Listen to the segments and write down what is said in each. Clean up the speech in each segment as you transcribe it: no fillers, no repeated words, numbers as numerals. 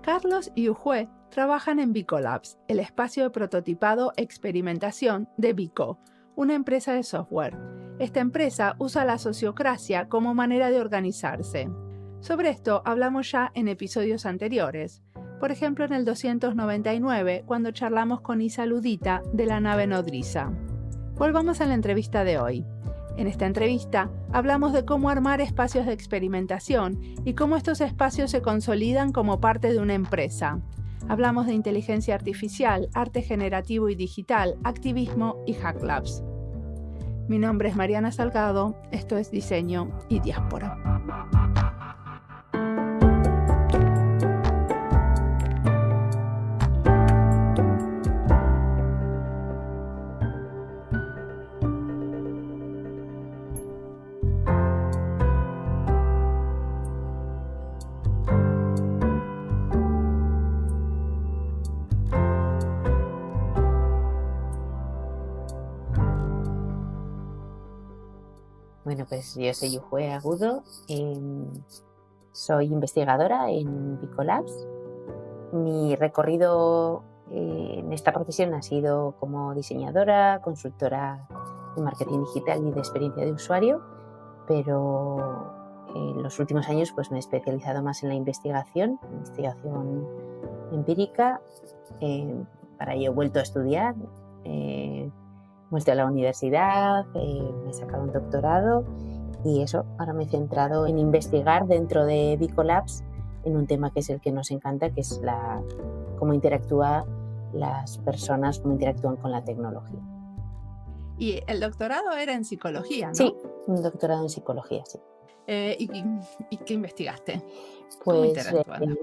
Carlos y Yujue trabajan en Vico Labs, el espacio de prototipado experimentación de Vico, una empresa de software. Esta empresa usa la sociocracia como manera de organizarse. Sobre esto hablamos ya en episodios anteriores, por ejemplo en el 299, cuando charlamos con Isa Ludita de la nave nodriza. Volvamos a la entrevista de hoy. En esta entrevista hablamos de cómo armar espacios de experimentación y cómo estos espacios se consolidan como parte de una empresa. Hablamos de inteligencia artificial, arte generativo y digital, activismo y Hack Labs. Mi nombre es Mariana Salgado, esto es Diseño y Diáspora. Bueno, pues yo soy Yujue Agudo, soy investigadora en Vico Labs. Mi recorrido en esta profesión ha sido como diseñadora, consultora de marketing digital y de experiencia de usuario, pero en los últimos años pues me he especializado más en la investigación empírica. Para ello he vuelto a estudiar. Vuelto a la universidad, me he sacado un doctorado y eso, ahora me he centrado en investigar dentro de Vico Labs en un tema que es el que nos encanta, que es cómo interactúan las personas, cómo interactúan con la tecnología. Y el doctorado era en psicología, ¿no? Sí, un doctorado en psicología, sí. ¿Y qué investigaste? Pues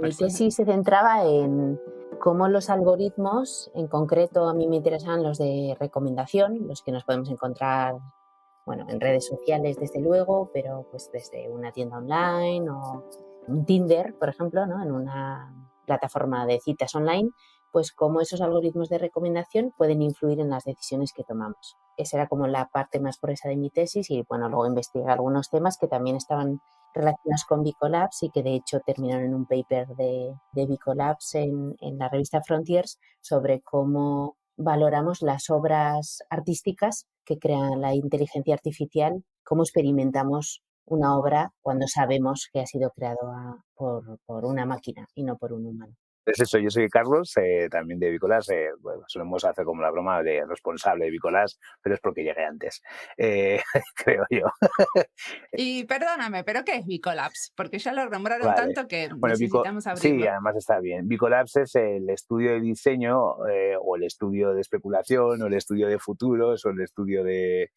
mi tesis se centraba en cómo los algoritmos, en concreto a mí me interesaban los de recomendación, los que nos podemos encontrar en redes sociales desde luego, pero pues desde una tienda online o un Tinder, por ejemplo, ¿no? En una plataforma de citas online, pues cómo esos algoritmos de recomendación pueden influir en las decisiones que tomamos. Esa era como la parte más gruesa de mi tesis y luego investigué algunos temas que también estaban relacionados con Vico Labs y que de hecho terminaron en un paper de Vico Labs en la revista Frontiers sobre cómo valoramos las obras artísticas que crea la inteligencia artificial, cómo experimentamos una obra cuando sabemos que ha sido creado por una máquina y no por un humano. Es eso, yo soy Carlos, también de Vico Labs. Solemos hacer como la broma de responsable de Vico Labs, pero es porque llegué antes, creo yo. Y perdóname, ¿pero qué es Vico Labs? Porque ya lo nombraron tanto que necesitamos abrirlo. Sí, además está bien. Vico Labs es el estudio de diseño o el estudio de especulación o el estudio de futuros o el estudio de...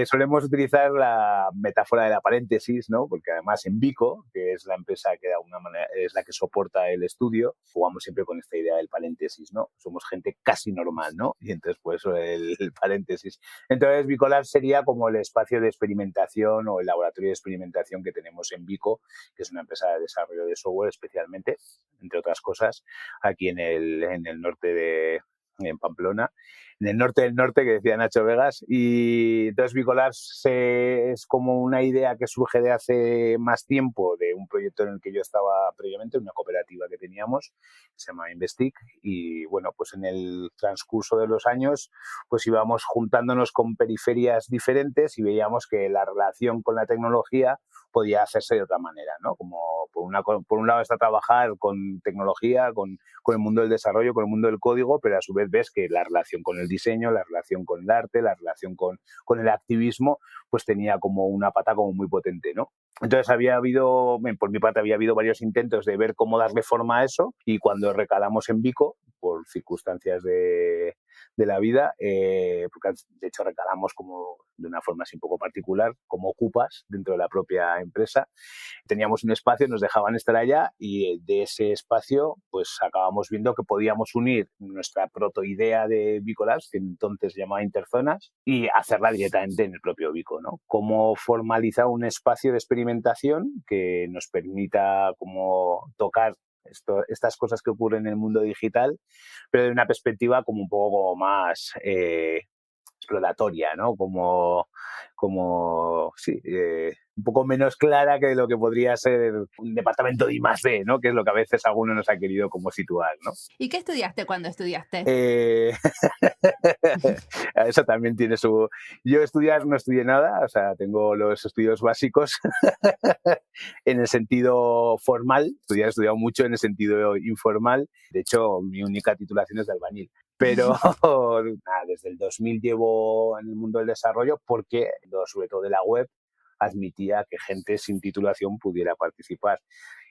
solemos utilizar la metáfora de la paréntesis, ¿no? Porque además en Vico, que es la empresa que de alguna manera es la que soporta el estudio, jugamos siempre con esta idea del paréntesis, ¿no? Somos gente casi normal, ¿no? Y entonces por eso el paréntesis. Entonces Vico Labs sería como el espacio de experimentación o el laboratorio de experimentación que tenemos en Vico, que es una empresa de desarrollo de software especialmente, entre otras cosas, aquí en el norte en Pamplona, en el norte del norte, que decía Nacho Vegas. Y entonces Vico Labs es como una idea que surge de hace más tiempo, de un proyecto en el que yo estaba previamente, una cooperativa que teníamos, que se llama Investic, y pues en el transcurso de los años pues íbamos juntándonos con periferias diferentes y veíamos que la relación con la tecnología podía hacerse de otra manera, ¿no? Como por un lado está trabajar con tecnología, con el mundo del desarrollo, con el mundo del código, pero a su vez ves que la relación con el diseño, la relación con el arte, la relación con el activismo, pues tenía como una pata como muy potente, ¿no? Entonces por mi parte había habido varios intentos de ver cómo darle forma a eso, y cuando recalamos en Vico, por circunstancias de la vida, porque de hecho recalamos como de una forma así un poco particular, como ocupas dentro de la propia empresa. Teníamos un espacio, nos dejaban estar allá y de ese espacio pues acabamos viendo que podíamos unir nuestra protoidea de Vico Labs, que entonces se llamaba Interzonas, y hacerla directamente en el propio Vico, ¿no? Cómo formalizar un espacio de experimentación que nos permita como tocar estas cosas que ocurren en el mundo digital, pero de una perspectiva como un poco más exploratoria, ¿no? un poco menos clara que lo que podría ser un departamento de I+D, ¿no? Que es lo que a veces alguno nos ha querido como situar, ¿no? ¿Y qué estudiaste cuando estudiaste? Eso también tiene su... Yo estudiar no estudié nada, o sea, tengo los estudios básicos en el sentido formal. He estudiado mucho en el sentido informal. De hecho, mi única titulación es de albañil. Pero nada, desde el 2000 llevo en el mundo del desarrollo porque, sobre todo de la web, admitía que gente sin titulación pudiera participar.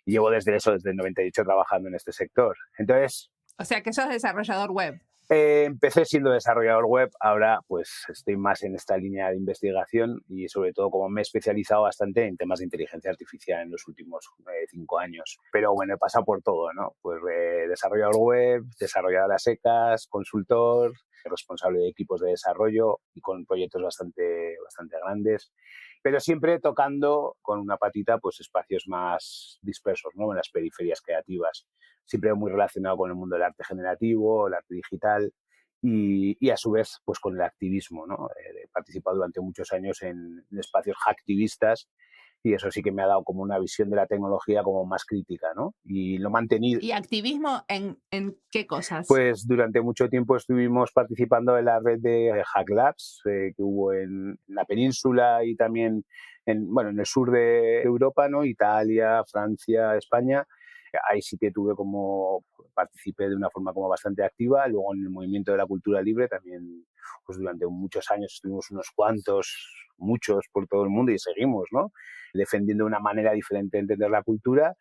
Y llevo desde el 98 trabajando en este sector. Entonces... O sea, que sos desarrollador web. Empecé siendo desarrollador web, ahora pues estoy más en esta línea de investigación y sobre todo como me he especializado bastante en temas de inteligencia artificial en los últimos 5 años. Pero bueno, he pasado por todo, ¿no? Pues desarrollador web, desarrollador a secas, consultor, responsable de equipos de desarrollo y con proyectos bastante grandes, pero siempre tocando con una patita pues espacios más dispersos, ¿no? En las periferias creativas. Siempre muy relacionado con el mundo del arte generativo, el arte digital y a su vez pues con el activismo, ¿no? He participado durante muchos años en espacios hacktivistas y eso sí que me ha dado como una visión de la tecnología como más crítica, ¿no? Y lo he mantenido. ¿Y activismo en qué cosas? Pues durante mucho tiempo estuvimos participando en la red de Hack Labs que hubo en la península y también en el sur de Europa, ¿no? Italia, Francia, España. Ahí sí que participé de una forma como bastante activa. Luego en el movimiento de la cultura libre también, pues durante muchos años estuvimos muchos por todo el mundo y seguimos, ¿no? Defendiendo una manera diferente de entender la cultura.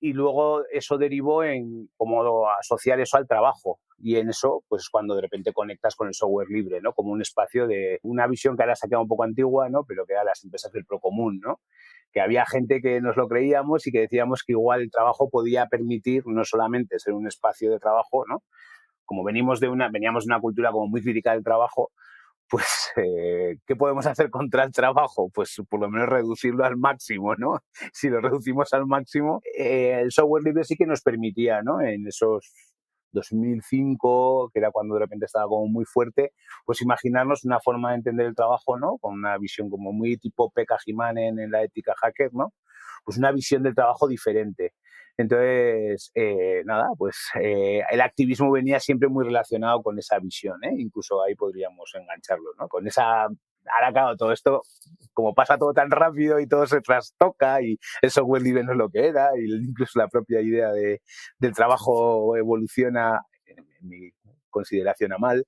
Y luego eso derivó en cómo asociar eso al trabajo. Y en eso, pues es cuando de repente conectas con el software libre, ¿no? Como un espacio de una visión que ahora se ha quedado un poco antigua, ¿no? Pero que era las empresas del procomún, ¿no? Que había gente que nos lo creíamos y que decíamos que igual el trabajo podía permitir no solamente ser un espacio de trabajo, ¿no? Como veníamos de una cultura como muy crítica del trabajo, pues, ¿qué podemos hacer contra el trabajo? Pues por lo menos reducirlo al máximo, ¿no? Si lo reducimos al máximo, el software libre sí que nos permitía, ¿no? En esos 2005, que era cuando de repente estaba como muy fuerte, pues imaginarnos una forma de entender el trabajo, ¿no? Con una visión como muy tipo Pekka Jimanen en la ética hacker, ¿no? Pues una visión del trabajo diferente. Entonces, el activismo venía siempre muy relacionado con esa visión, ¿eh? Incluso ahí podríamos engancharlo, ¿no? Con esa... Ahora, claro, todo esto, como pasa todo tan rápido y todo se trastoca y el software libre no es lo que era, y incluso la propia idea del trabajo evoluciona, en mi consideración, a mal.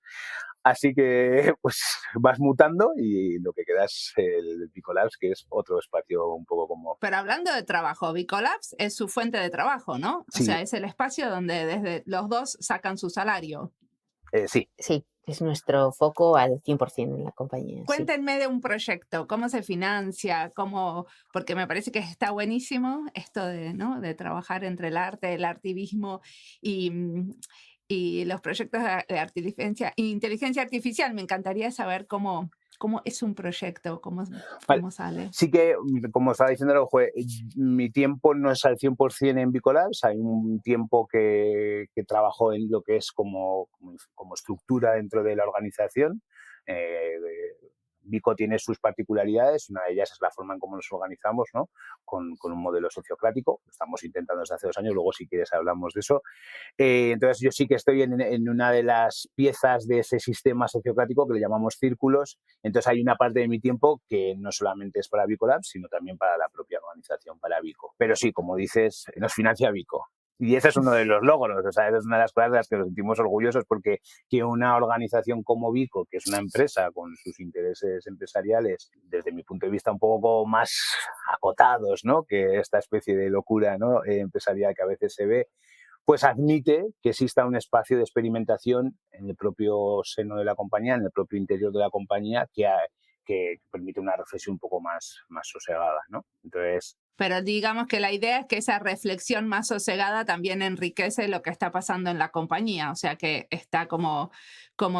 Así que pues vas mutando y lo que queda es el Bicolabs, que es otro espacio un poco como... Pero hablando de trabajo, Bicolabs es su fuente de trabajo, ¿no? Sí. O sea, es el espacio donde desde los dos sacan su salario. Sí. Sí, es nuestro foco al 100% en la compañía. Cuéntenme de un proyecto, cómo se financia, porque me parece que está buenísimo esto de, ¿no? De trabajar entre el arte, el activismo y los proyectos de inteligencia artificial. Me encantaría saber cómo es un proyecto, cómo sale. Sí que, como estaba diciendo, mi tiempo no es al 100% en Bicolabs. Hay un tiempo que trabajo en lo que es como estructura dentro de la organización. Bico tiene sus particularidades, una de ellas es la forma en cómo nos organizamos, ¿no? Con un modelo sociocrático. Lo estamos intentando desde hace 2 años, luego si quieres hablamos de eso. Entonces yo sí que estoy en una de las piezas de ese sistema sociocrático que le llamamos círculos. Entonces hay una parte de mi tiempo que no solamente es para Bicolabs, sino también para la propia organización, para Bico. Pero sí, como dices, nos financia Bico. Y ese es uno de los logros, o sea, esa es una de las cosas de las que nos sentimos orgullosos, porque que una organización como Bico, que es una empresa con sus intereses empresariales, desde mi punto de vista un poco más acotados, ¿no? Que esta especie de locura, ¿no? Empresarial que a veces se ve, pues admite que exista un espacio de experimentación en el propio seno de la compañía, en el propio interior de la compañía, que permite una reflexión un poco más sosegada, ¿no? Entonces... Pero digamos que la idea es que esa reflexión más sosegada también enriquece lo que está pasando en la compañía, o sea que está como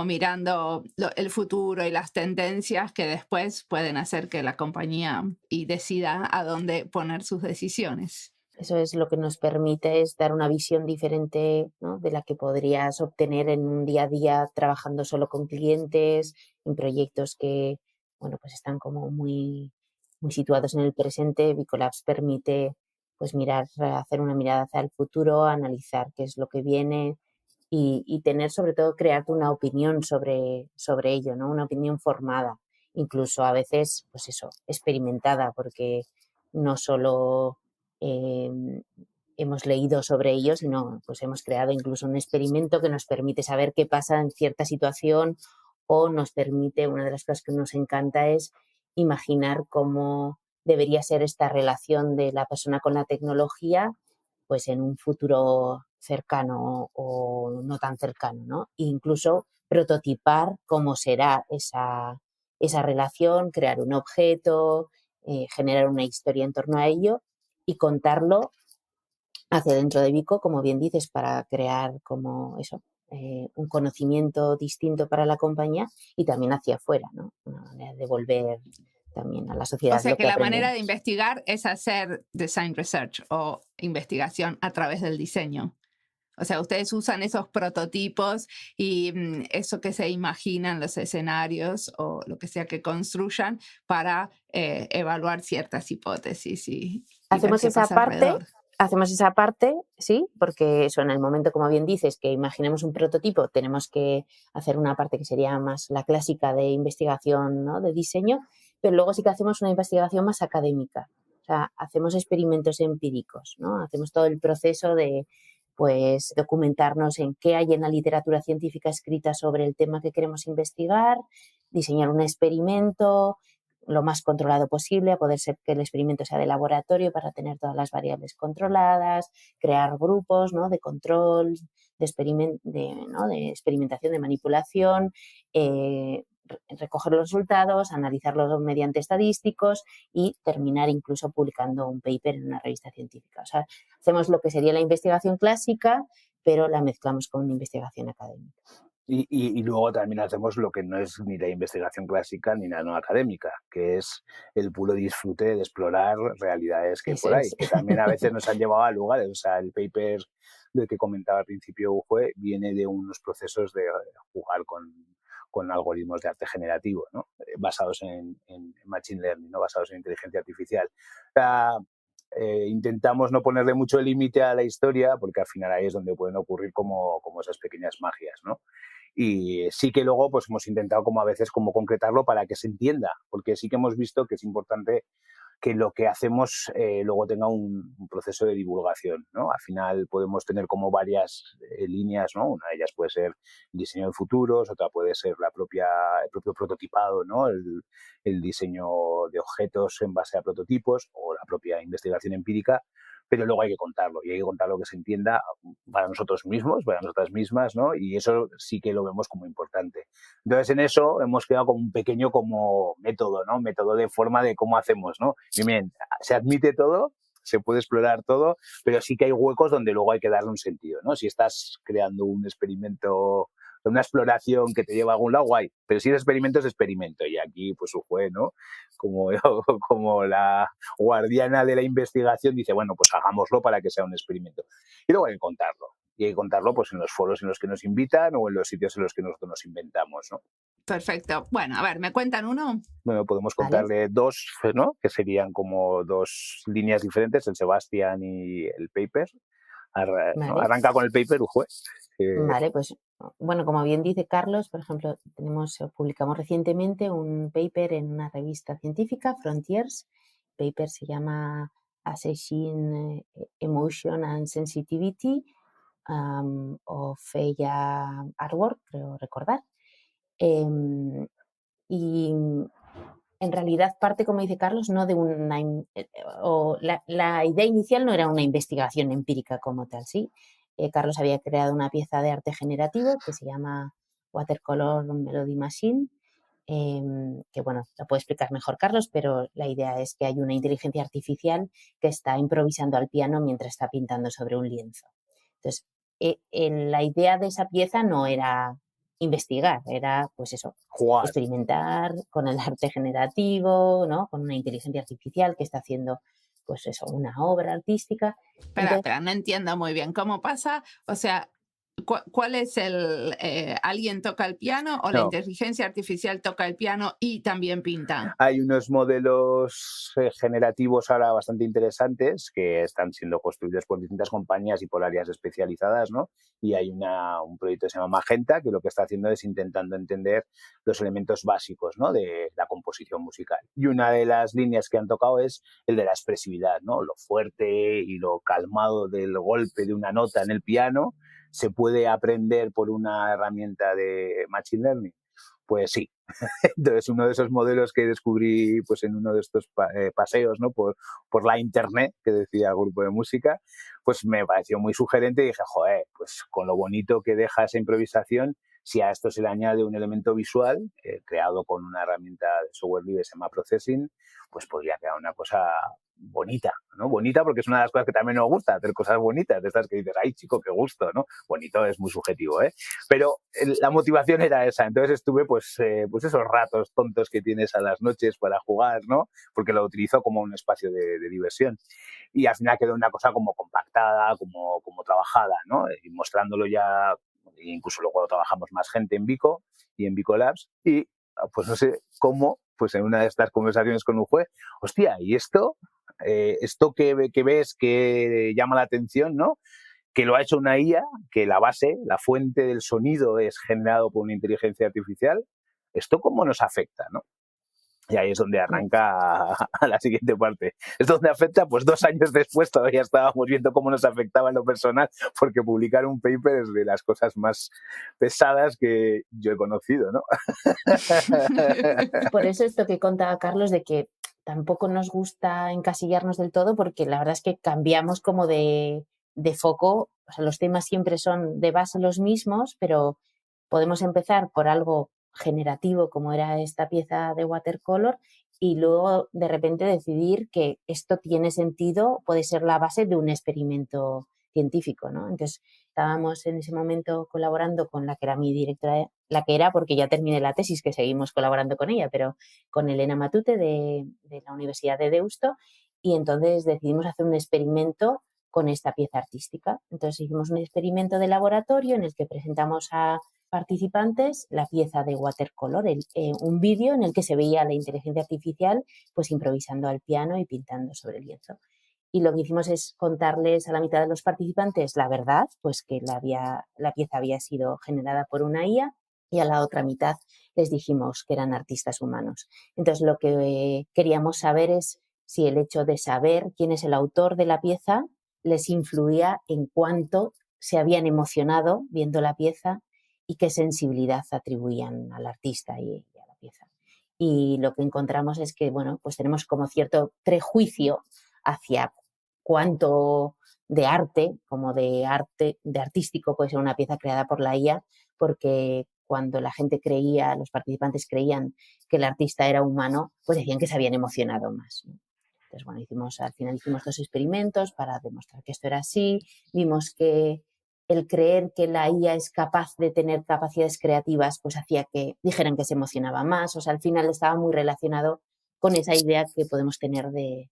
mirando el futuro y las tendencias que después pueden hacer que la compañía decida a dónde poner sus decisiones. Eso es lo que nos permite es dar una visión diferente, ¿no? De la que podrías obtener en un día a día trabajando solo con clientes, en proyectos que, bueno, pues están como muy muy situados en el presente, Bicolabs permite pues hacer una mirada hacia el futuro, analizar qué es lo que viene y tener, sobre todo, crearte una opinión sobre ello, ¿no? Una opinión formada, incluso a veces, pues eso, experimentada, porque no solo hemos leído sobre ello, sino pues hemos creado incluso un experimento que nos permite saber qué pasa en cierta situación o nos permite, una de las cosas que nos encanta es imaginar cómo debería ser esta relación de la persona con la tecnología pues en un futuro cercano o no tan cercano, ¿no? E incluso prototipar cómo será esa relación, crear un objeto, generar una historia en torno a ello y contarlo hacia dentro de Vico, como bien dices, para crear como eso, un conocimiento distinto para la compañía y también hacia afuera, ¿no? Una manera de devolver también a la O sociedad sea lo que que la manera de aprendemos. investigar es hacer design research o investigación a través del diseño. O sea, ustedes usan esos prototipos y eso que se imaginan, los escenarios o lo que sea que construyan para evaluar ciertas hipótesis y ver Hacemos qué esa pasa parte, alrededor. sí, porque eso en el momento, como bien dices, que imaginemos un prototipo, tenemos que hacer una parte que sería más la clásica de investigación, ¿no? De diseño, pero luego sí que hacemos una investigación más académica. O sea, hacemos experimentos empíricos, ¿no? Hacemos todo el proceso de, pues, documentarnos en qué hay en la literatura científica escrita sobre el tema que queremos investigar, diseñar un experimento lo más controlado posible, a poder ser que el experimento sea de laboratorio para tener todas las variables controladas, crear grupos, ¿no? De control, ¿no? De experimentación, de manipulación, recoger los resultados, analizarlos mediante estadísticos y terminar incluso publicando un paper en una revista científica. O sea, hacemos lo que sería la investigación clásica, pero la mezclamos con una investigación académica. Y luego también hacemos lo que no es ni la investigación clásica ni la no académica, que es el puro disfrute de explorar realidades que hay Eso por ahí, es. que también a veces nos han llevado a lugares. O sea, el paper del que comentaba al principio Ujue viene de unos procesos de jugar con algoritmos de arte generativo, ¿no? Basados en machine learning, ¿no? Basados en inteligencia artificial. O sea, intentamos no ponerle mucho límite a la historia porque al final ahí es donde pueden ocurrir como esas pequeñas magias, ¿no? Y sí que luego pues hemos intentado como a veces como concretarlo para que se entienda, porque sí que hemos visto que es importante que lo que hacemos luego tenga un proceso de divulgación, ¿no? Al final podemos tener como varias líneas, ¿no? Una de ellas puede ser el diseño de futuros, otra puede ser el propio prototipado, ¿no? El diseño de objetos en base a prototipos o la propia investigación empírica, pero luego hay que contarlo y hay que contarlo que se entienda para nosotros mismos, para nosotras mismas, ¿no? Y eso sí que lo vemos como importante. Entonces, en eso hemos creado como un pequeño como método, ¿no? Método de forma de cómo hacemos, ¿no? Bien, se admite todo, se puede explorar todo, pero sí que hay huecos donde luego hay que darle un sentido, ¿no? Si estás creando un experimento, una exploración que te lleva a algún lado, guay, pero si es experimento, y aquí pues un juez, ¿no? Como, como la guardiana de la investigación dice, bueno, pues hagámoslo para que sea un experimento. Y luego hay que contarlo. Y hay que contarlo pues en los foros en los que nos invitan o en los sitios en los que nosotros nos inventamos, ¿no? Perfecto. Bueno, a ver, ¿me cuentan uno? Bueno, podemos ¿Vale? contarle dos, ¿no? Que serían como dos líneas diferentes, el Sebastián y el paper. ¿No? Vale. Arranca con el paper, Ujue. Vale, pues bueno, como bien dice Carlos, por ejemplo, publicamos recientemente un paper en una revista científica, Frontiers. El paper se llama Assessing Emotion and Sensitivity of Feya Artwork, creo recordar. Y en realidad parte, como dice Carlos, no de la idea inicial no era una investigación empírica como tal, ¿sí? Carlos había creado una pieza de arte generativo que se llama Watercolor Melody Machine, que bueno, la puede explicar mejor Carlos, pero la idea es que hay una inteligencia artificial que está improvisando al piano mientras está pintando sobre un lienzo. Entonces, la idea de esa pieza no era investigar, era pues eso, Jugar. experimentar con el arte generativo, ¿no? Con una inteligencia artificial que está haciendo pues eso, una obra artística. Espera, no entiendo muy bien cómo pasa. O sea, ¿Cuál es alguien toca el piano o la No, inteligencia artificial toca el piano y también pinta? hay unos modelos generativos ahora bastante interesantes que están siendo construidos por distintas compañías y por áreas especializadas, ¿no? Y hay un proyecto que se llama Magenta, que lo que está haciendo es intentando entender los elementos básicos, ¿no?, de la composición musical. Y una de las líneas que han tocado es el de la expresividad, ¿no? Lo fuerte y lo calmado del golpe de una nota en el piano se puede aprender por una herramienta de Machine Learning. Pues sí. Entonces, uno de esos modelos que descubrí pues, en uno de estos paseos, ¿no?, por la internet, que decía el grupo de música, pues me pareció muy sugerente y dije, joder, pues con lo bonito que deja esa improvisación, si a esto se le añade un elemento visual creado con una herramienta de software libre que se llama Processing, pues podría quedar una cosa bonita, ¿no? Bonita porque es una de las cosas que también nos gusta, hacer cosas bonitas, de estas que dices, ay, chico, qué gusto, ¿no? Bonito es muy subjetivo, ¿eh? Pero la motivación era esa. Entonces estuve pues esos ratos tontos que tienes a las noches para jugar, ¿no? Porque lo utilizo como un espacio de diversión. Y al final quedó una cosa como compactada, como trabajada, ¿no? Y mostrándolo ya, incluso luego trabajamos más gente en Vico y en Vico Labs. Y pues no sé cómo, pues en una de estas conversaciones con un juez, hostia, ¿y esto que ves que llama la atención, ¿no?, que lo ha hecho una IA, que la base, la fuente del sonido es generado por una inteligencia artificial, ¿esto cómo nos afecta, no? Y ahí es donde arranca a la siguiente parte. ¿Es donde afecta? Pues 2 años después todavía estábamos viendo cómo nos afectaba en lo personal, porque publicar un paper es de las cosas más pesadas que yo he conocido, ¿no? Por eso esto que contaba Carlos de que tampoco nos gusta encasillarnos del todo, porque la verdad es que cambiamos como de foco. O sea, los temas siempre son de base los mismos, pero podemos empezar por algo generativo como era esta pieza de watercolor y luego de repente decidir que esto tiene sentido, puede ser la base de un experimento científico, ¿no? Entonces estábamos en ese momento colaborando con la que era mi directora, la que era porque ya terminé la tesis, que seguimos colaborando con ella, pero con Elena Matute de la Universidad de Deusto, y entonces decidimos hacer un experimento con esta pieza artística. Entonces hicimos un experimento de laboratorio en el que presentamos a participantes la pieza de watercolor, un vídeo en el que se veía la inteligencia artificial pues improvisando al piano y pintando sobre el lienzo. Y lo que hicimos es contarles a la mitad de los participantes la verdad, pues que la pieza había sido generada por una IA, y a la otra mitad les dijimos que eran artistas humanos. Entonces lo que queríamos saber es si el hecho de saber quién es el autor de la pieza les influía en cuánto se habían emocionado viendo la pieza y qué sensibilidad atribuían al artista y a la pieza. Y lo que encontramos es que, bueno, pues tenemos como cierto prejuicio hacia cuánto de arte, como de artístico puede ser una pieza creada por la IA, porque cuando la gente creía, los participantes creían que el artista era humano, pues decían que se habían emocionado más, ¿no? Entonces, bueno, al final hicimos 2 experimentos para demostrar que esto era así. Vimos que el creer que la IA es capaz de tener capacidades creativas, pues hacía que dijeran que se emocionaba más. O sea, al final estaba muy relacionado con esa idea que podemos tener de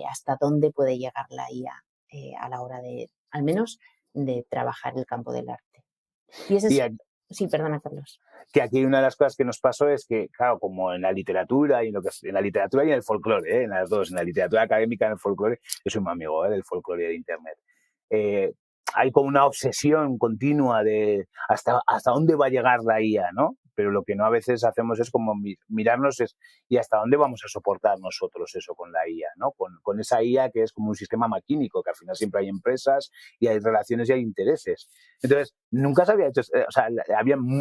hasta dónde puede llegar la IA a la hora de, al menos, de trabajar el campo del arte. Y ese es... Sí, perdona, Carlos. Que aquí una de las cosas que nos pasó es que, claro, como en la literatura y en la literatura y en el folclore, en las dos, en la literatura académica y en el folclore, yo soy muy amigo del folclore de Internet. Hay como una obsesión continua de hasta dónde va a llegar la IA, ¿no? Pero lo que no a veces hacemos es como mirarnos y hasta dónde vamos a soportar nosotros eso con la IA, ¿no? Con esa IA que es como un sistema maquínico, que al final siempre hay empresas y hay relaciones y hay intereses. Entonces, nunca se había hecho, o sea,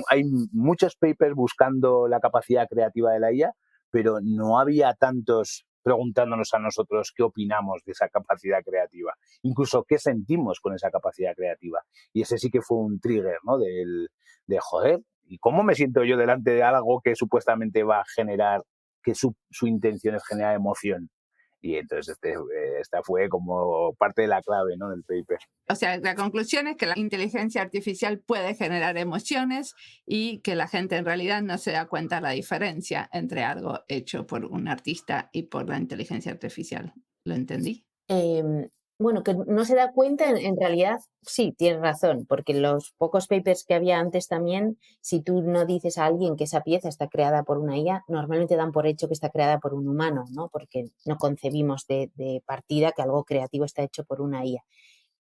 hay muchos papers buscando la capacidad creativa de la IA, pero no había tantos preguntándonos a nosotros qué opinamos de esa capacidad creativa, incluso qué sentimos con esa capacidad creativa. Y ese sí que fue un trigger, ¿no? De joder, ¿y cómo me siento yo delante de algo que supuestamente va a generar, que su intención es generar emoción? Y entonces esta fue como parte de la clave, ¿no?, del paper. O sea, la conclusión es que la inteligencia artificial puede generar emociones y que la gente en realidad no se da cuenta de la diferencia entre algo hecho por un artista y por la inteligencia artificial. ¿Lo entendí? Bueno, que no se da cuenta, en realidad sí, tienes razón, porque los pocos papers que había antes también, si tú no dices a alguien que esa pieza está creada por una IA, normalmente dan por hecho que está creada por un humano, ¿no? Porque no concebimos de partida que algo creativo está hecho por una IA.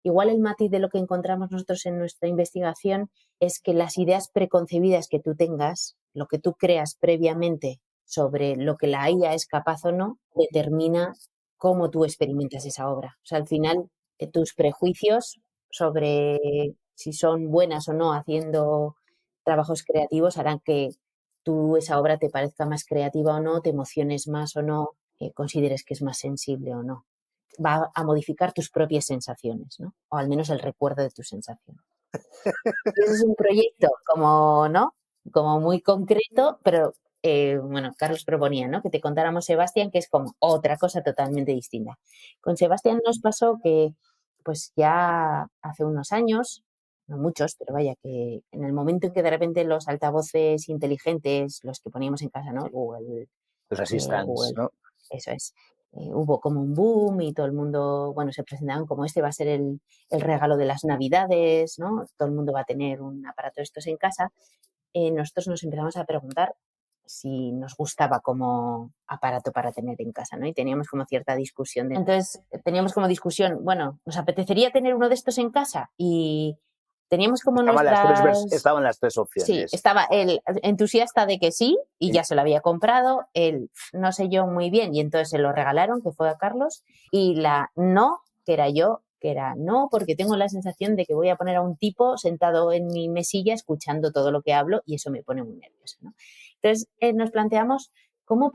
Igual el matiz de lo que encontramos nosotros en nuestra investigación es que las ideas preconcebidas que tú tengas, lo que tú creas previamente sobre lo que la IA es capaz o no, determina cómo tú experimentas esa obra. O sea, al final, tus prejuicios sobre si son buenas o no haciendo trabajos creativos harán que tú esa obra te parezca más creativa o no, te emociones más o no, consideres que es más sensible o no. Va a modificar tus propias sensaciones, ¿no? O al menos el recuerdo de tus sensaciones. Y ese es un proyecto como, ¿no? Como muy concreto, pero bueno, Carlos proponía, ¿no? Que te contáramos Sebastián, que es como otra cosa totalmente distinta. Con Sebastián nos pasó que, pues ya hace unos años, no muchos, pero vaya, que en el momento en que de repente los altavoces inteligentes, los que poníamos en casa, ¿no? Los assistants, Google, ¿no? eso es. Hubo como un boom y todo el mundo, bueno, se presentaban como este va a ser el regalo de las Navidades, ¿no? Todo el mundo va a tener un aparato de estos en casa. Nosotros nos empezamos a preguntar si nos gustaba como aparato para tener en casa, ¿no? Y teníamos como cierta discusión. Entonces, teníamos como discusión, bueno, ¿nos apetecería tener uno de estos en casa? Y teníamos como Estaban las tres Sí, opciones. estaba el entusiasta de que sí y ya se lo había comprado, el no sé yo muy bien y entonces se lo regalaron, que fue a Carlos, y la no, que era yo, que era no, porque tengo la sensación de que voy a poner a un tipo sentado en mi mesilla escuchando todo lo que hablo y eso me pone muy nerviosa, ¿no? Entonces nos planteamos cómo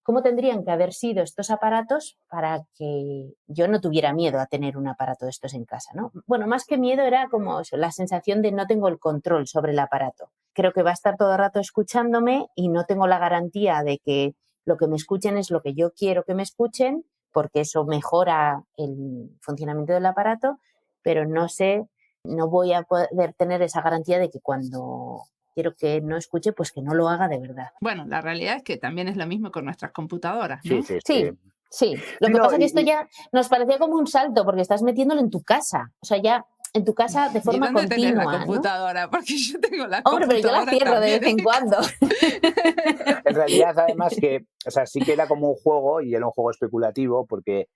cómo tendrían que haber sido estos aparatos para que yo no tuviera miedo a tener un aparato de estos en casa, ¿no? Bueno, más que miedo era como eso, la sensación de no tengo el control sobre el aparato. Creo que va a estar todo el rato escuchándome y no tengo la garantía de que lo que me escuchen es lo que yo quiero que me escuchen, porque eso mejora el funcionamiento del aparato, pero no sé, no voy a poder tener esa garantía de que cuando quiero que no escuche, pues que no lo haga de verdad. Bueno, la realidad es que también es lo mismo con nuestras computadoras, Sí, ¿no? sí, sí. Sí. Lo que pasa es que esto ya nos parecía como un salto, porque estás metiéndolo en tu casa. O sea, ya en tu casa de forma ¿Y dónde continua, tenés la computadora? ¿No? Porque yo tengo la Hombre, pero yo la cierro también. de vez en cuando. En realidad, además, que, o sea, sí que era como un juego y era un juego especulativo porque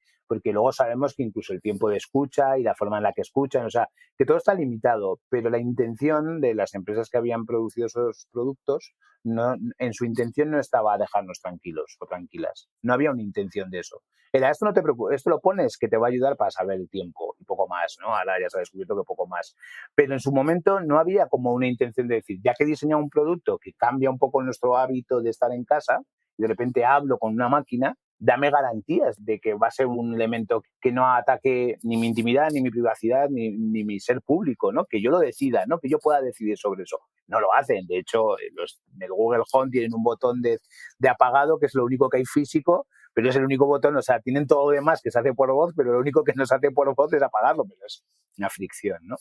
luego sabemos que incluso el tiempo de escucha y la forma en la que escuchan, o sea, que todo está limitado, pero la intención de las empresas que habían producido esos productos, no, en su intención no estaba dejarnos tranquilos o tranquilas. No había una intención de eso. Era, esto no te preocupes, esto lo pones que te va a ayudar para saber el tiempo y poco más, ¿no? Ahora ya se ha descubierto que poco más. Pero en su momento no había como una intención de decir, ya que he diseñado un producto que cambia un poco nuestro hábito de estar en casa, y de repente hablo con una máquina, dame garantías de que va a ser un elemento que no ataque ni mi intimidad, ni mi privacidad, ni mi ser público, ¿no? Que yo lo decida, ¿no? Que yo pueda decidir sobre eso. No lo hacen. De hecho, en el Google Home tienen un botón de apagado, que es lo único que hay físico, pero es el único botón, o sea, tienen todo lo demás que se hace por voz, pero lo único que no se hace por voz es apagarlo, pero es una fricción, ¿no?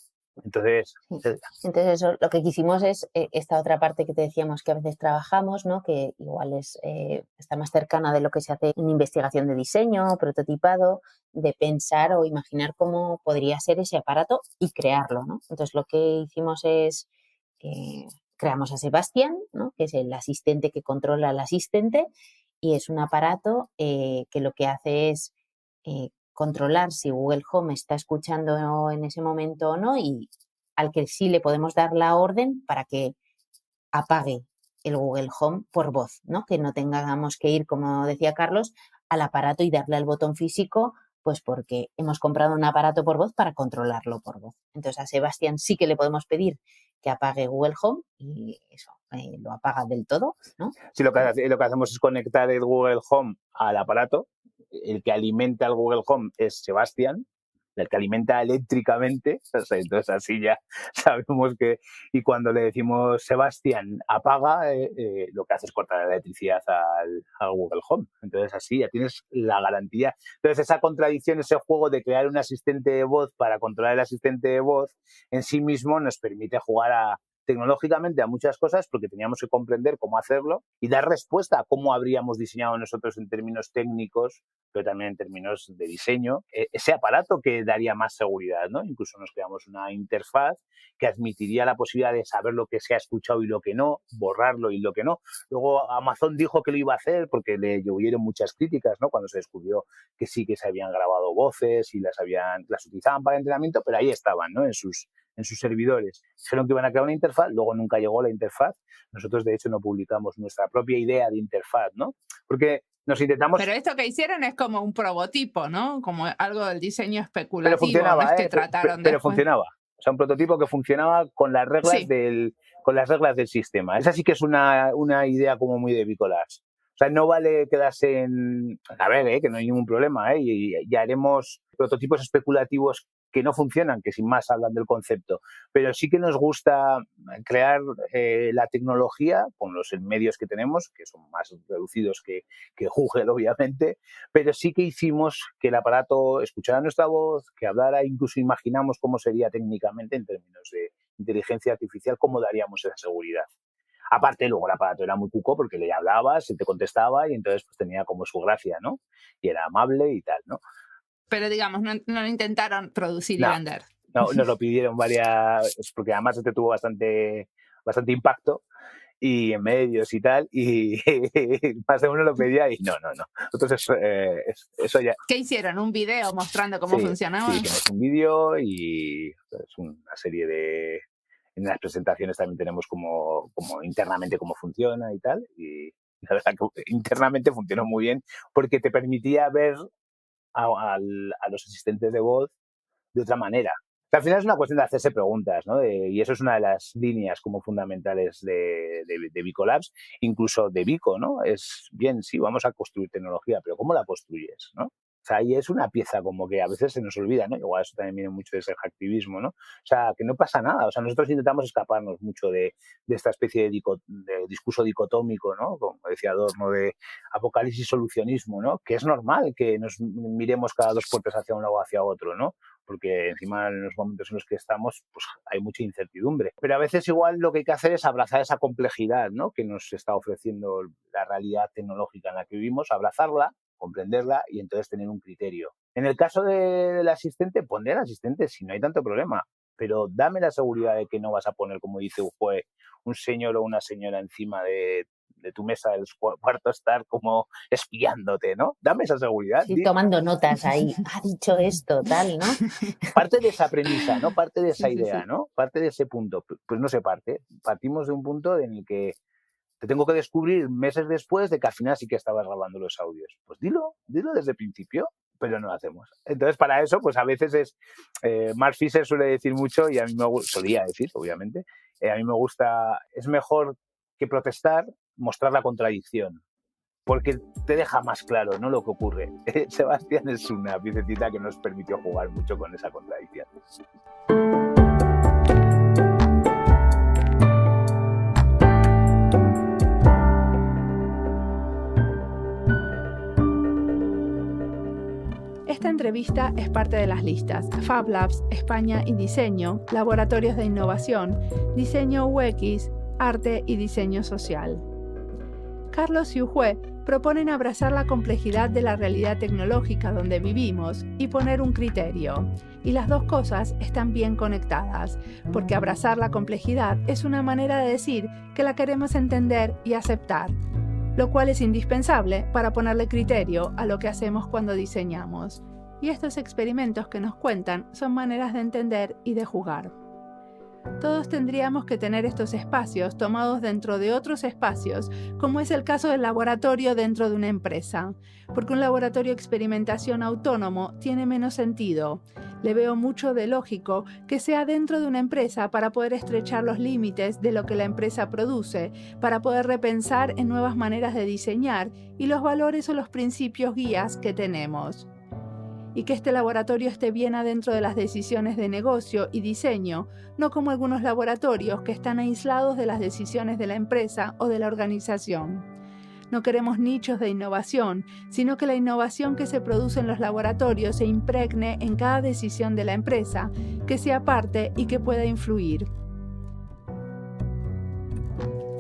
Entonces, eso, lo que quisimos es esta otra parte que te decíamos que a veces trabajamos, ¿no? Que igual está más cercana de lo que se hace en investigación de diseño, prototipado, de pensar o imaginar cómo podría ser ese aparato y crearlo, ¿no? Entonces lo que hicimos es creamos a Sebastián, ¿no? Que es el asistente que controla al asistente y es un aparato que lo que hace es controlar si Google Home está escuchando en ese momento o no y al que sí le podemos dar la orden para que apague el Google Home por voz, ¿no? Que no tengamos que ir, como decía Carlos, al aparato y darle al botón físico, pues porque hemos comprado un aparato por voz para controlarlo por voz. Entonces a Sebastián sí que le podemos pedir que apague Google Home y eso, lo apaga del todo, ¿no? Sí, lo que hacemos es conectar el Google Home al aparato. El que alimenta el Google Home es Sebastián, el que alimenta eléctricamente. O sea, entonces así ya sabemos que... Y cuando le decimos Sebastián apaga, lo que hace es cortar la electricidad al Google Home. Entonces así ya tienes la garantía. Entonces esa contradicción, ese juego de crear un asistente de voz para controlar el asistente de voz, en sí mismo nos permite jugar tecnológicamente a muchas cosas porque teníamos que comprender cómo hacerlo y dar respuesta a cómo habríamos diseñado nosotros en términos técnicos, pero también en términos de diseño, ese aparato que daría más seguridad, ¿no? Incluso nos creamos una interfaz que admitiría la posibilidad de saber lo que se ha escuchado y lo que no, borrarlo y lo que no. Luego Amazon dijo que lo iba a hacer porque le llovieron muchas críticas, ¿no? Cuando se descubrió que sí que se habían grabado voces y las utilizaban para entrenamiento, pero ahí estaban, ¿no? En sus servidores. Dijeron que iban a crear una interfaz, luego nunca llegó la interfaz. Nosotros, de hecho, no publicamos nuestra propia idea de interfaz, ¿no? Porque nos intentamos... Pero esto que hicieron es como un prototipo, ¿no? Como algo del diseño especulativo. Pero funcionaba, ¿no? Es que trataron pero funcionaba. O sea, un prototipo que funcionaba con las reglas, con las reglas del sistema. Esa sí que es una idea como muy de Bicolabs. O sea, no vale quedarse en... A ver, que no hay ningún problema, y ya haremos prototipos especulativos que no funcionan, que sin más hablan del concepto, pero sí que nos gusta crear la tecnología con los medios que tenemos, que son más reducidos que Google, obviamente, pero sí que hicimos que el aparato escuchara nuestra voz, que hablara, incluso imaginamos cómo sería técnicamente en términos de inteligencia artificial, cómo daríamos esa seguridad. Aparte, luego el aparato era muy cuco porque le hablabas, se te contestaba y entonces pues tenía como su gracia, ¿no? Y era amable y tal, ¿no? Pero digamos, no lo intentaron producir y vender. No, nos lo pidieron varias, porque además este tuvo bastante impacto y en medios y tal, y más de uno lo pedía y no. Entonces eso ya... ¿Qué hicieron? ¿Un video mostrando cómo funcionaba? Sí, hicimos un vídeo y es una serie de... En las presentaciones también tenemos como internamente cómo funciona y tal, y la verdad que internamente funcionó muy bien porque te permitía ver a los asistentes de voz de otra manera. Al final es una cuestión de hacerse preguntas, ¿no? Y eso es una de las líneas como fundamentales de Bicolabs, incluso de Bico, ¿no? Es bien, sí, vamos a construir tecnología, pero ¿cómo la construyes, no? O sea, ahí es una pieza como que a veces se nos olvida, ¿no? Igual eso también viene mucho de ese hacktivismo, ¿no? O sea, que no pasa nada. O sea, nosotros intentamos escaparnos mucho de esta especie de discurso dicotómico, ¿no? Como decía Adorno, de apocalipsis solucionismo, ¿no? Que es normal que nos miremos cada dos puertas hacia un lado o hacia otro, ¿no? Porque encima en los momentos en los que estamos pues hay mucha incertidumbre. Pero a veces igual lo que hay que hacer es abrazar esa complejidad, ¿no? Que nos está ofreciendo la realidad tecnológica en la que vivimos, abrazarla, comprenderla y entonces tener un criterio. En el caso del asistente, ponle al asistente si no hay tanto problema, pero dame la seguridad de que no vas a poner, como dice un juez, un señor o una señora encima de tu mesa del cuarto estar como espiándote, ¿no? Dame esa seguridad. Sí, tomando notas ahí. Ha dicho esto, tal, ¿no? Parte de esa premisa, ¿no? Parte de esa idea, ¿no? Parte de ese punto. Pues no se parte. Partimos de un punto en el que te tengo que descubrir meses después de que al final sí que estabas grabando los audios. Pues dilo desde el principio, pero no lo hacemos. Entonces, para eso, pues a veces es... Mark Fisher suele decir mucho, y a mí solía decir, obviamente, a mí me gusta, es mejor que protestar, mostrar la contradicción, porque te deja más claro, ¿no?, lo que ocurre. Sebastián es una piececita que nos permitió jugar mucho con esa contradicción. Esta entrevista es parte de las listas Fab Labs, España y Diseño, Laboratorios de Innovación, Diseño UX, Arte y Diseño Social. Carlos y Ujue proponen abrazar la complejidad de la realidad tecnológica donde vivimos y poner un criterio. Y las dos cosas están bien conectadas, porque abrazar la complejidad es una manera de decir que la queremos entender y aceptar, lo cual es indispensable para ponerle criterio a lo que hacemos cuando diseñamos. Y estos experimentos que nos cuentan son maneras de entender y de jugar. Todos tendríamos que tener estos espacios tomados dentro de otros espacios, como es el caso del laboratorio dentro de una empresa, porque un laboratorio de experimentación autónomo tiene menos sentido. Le veo mucho de lógico que sea dentro de una empresa para poder estrechar los límites de lo que la empresa produce, para poder repensar en nuevas maneras de diseñar y los valores o los principios guías que tenemos. Y que este laboratorio esté bien adentro de las decisiones de negocio y diseño, no como algunos laboratorios que están aislados de las decisiones de la empresa o de la organización. No queremos nichos de innovación, sino que la innovación que se produce en los laboratorios se impregne en cada decisión de la empresa, que sea parte y que pueda influir.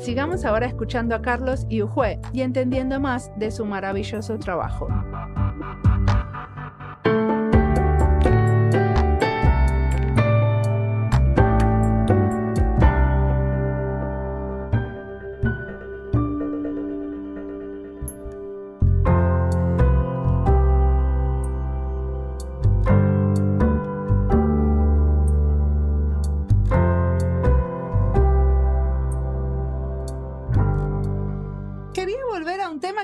Sigamos ahora escuchando a Carlos y Ujue y entendiendo más de su maravilloso trabajo.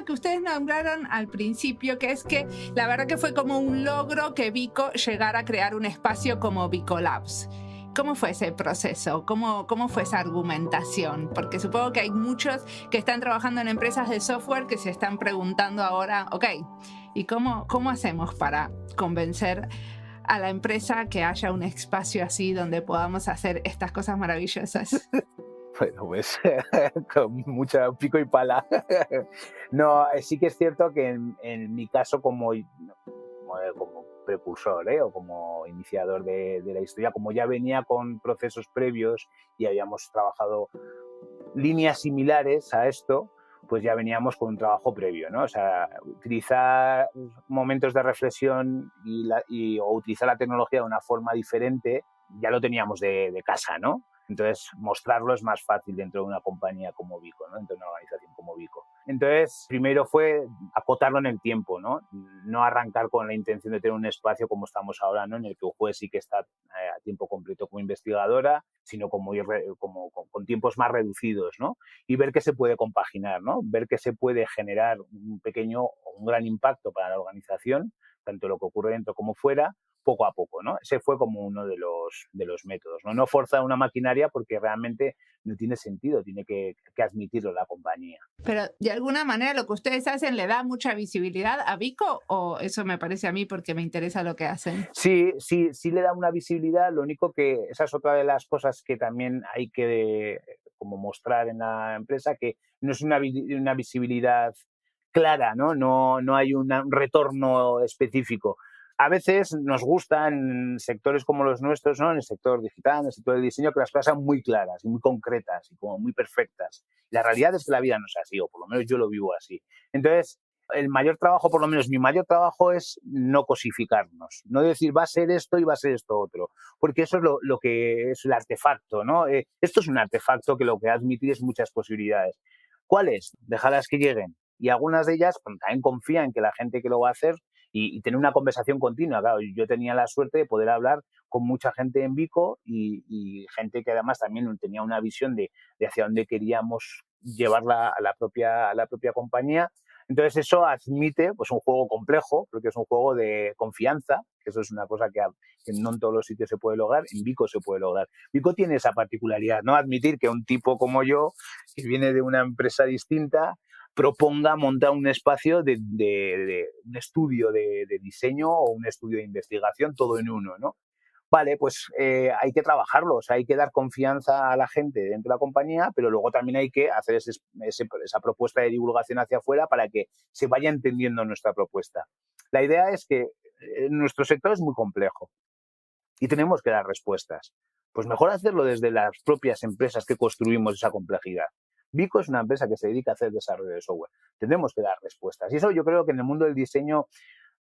Que ustedes nombraron al principio, que es que la verdad que fue como un logro que Vico llegara a crear un espacio como Vico Labs. ¿Cómo fue ese proceso? ¿Cómo fue esa argumentación? Porque supongo que hay muchos que están trabajando en empresas de software que se están preguntando ahora, ok, ¿y cómo hacemos para convencer a la empresa que haya un espacio así donde podamos hacer estas cosas maravillosas? Bueno, pues con mucha pico y pala. No, sí que es cierto que en mi caso como precursor o como iniciador de la historia, como ya venía con procesos previos y habíamos trabajado líneas similares a esto, pues ya veníamos con un trabajo previo, ¿no? O sea, utilizar momentos de reflexión o utilizar la tecnología de una forma diferente ya lo teníamos de casa, ¿no? Entonces, mostrarlo es más fácil dentro de una compañía como Vico, ¿no? Dentro de una organización como Vico. Entonces, primero fue acotarlo en el tiempo, ¿no? No arrancar con la intención de tener un espacio como estamos ahora, ¿no? En el que un juez sí que está a tiempo completo como investigadora, sino como con tiempos más reducidos, ¿no? Y ver qué se puede compaginar, ¿no? Ver qué se puede generar un pequeño o un gran impacto para la organización, tanto lo que ocurre dentro como fuera, poco a poco, ¿no? Ese fue como uno de los métodos, ¿no? No forzar una maquinaria porque realmente no tiene sentido, tiene que admitirlo la compañía. Pero de alguna manera lo que ustedes hacen le da mucha visibilidad a Vico, o eso me parece a mí porque me interesa lo que hacen. Sí le da una visibilidad, lo único que esa es otra de las cosas que también hay que como mostrar en la empresa, que no es una visibilidad clara, ¿no? No hay un retorno específico. A veces nos gusta en sectores como los nuestros, ¿no? En el sector digital, en el sector del diseño, que las cosas sean muy claras y muy concretas y como muy perfectas. La realidad es que la vida no es así, o por lo menos yo lo vivo así. Entonces, el mayor trabajo, por lo menos mi mayor trabajo, es no cosificarnos, no decir va a ser esto y va a ser esto otro, porque eso es lo que es el artefacto, ¿no? Esto es un artefacto que lo que admite es muchas posibilidades. ¿Cuáles? Dejarlas que lleguen. Y algunas de ellas también confían en que la gente que lo va a hacer y tener una conversación continua. Claro, yo tenía la suerte de poder hablar con mucha gente en Vico y gente que además también tenía una visión de hacia dónde queríamos llevarla a la propia compañía. Entonces eso admite pues un juego complejo, porque es un juego de confianza, que eso es una cosa que no en todos los sitios se puede lograr, en Vico se puede lograr. Vico tiene esa particularidad, ¿no? Admitir que un tipo como yo, que viene de una empresa distinta, proponga montar un espacio de un estudio de diseño o un estudio de investigación, todo en uno, ¿no? Vale, pues hay que trabajarlo, o sea, hay que dar confianza a la gente dentro de la compañía, pero luego también hay que hacer esa propuesta de divulgación hacia afuera para que se vaya entendiendo nuestra propuesta. La idea es que nuestro sector es muy complejo y tenemos que dar respuestas. Pues mejor hacerlo desde las propias empresas que construimos esa complejidad. Vico es una empresa que se dedica a hacer desarrollo de software. Tenemos que dar respuestas. Y eso yo creo que en el mundo del diseño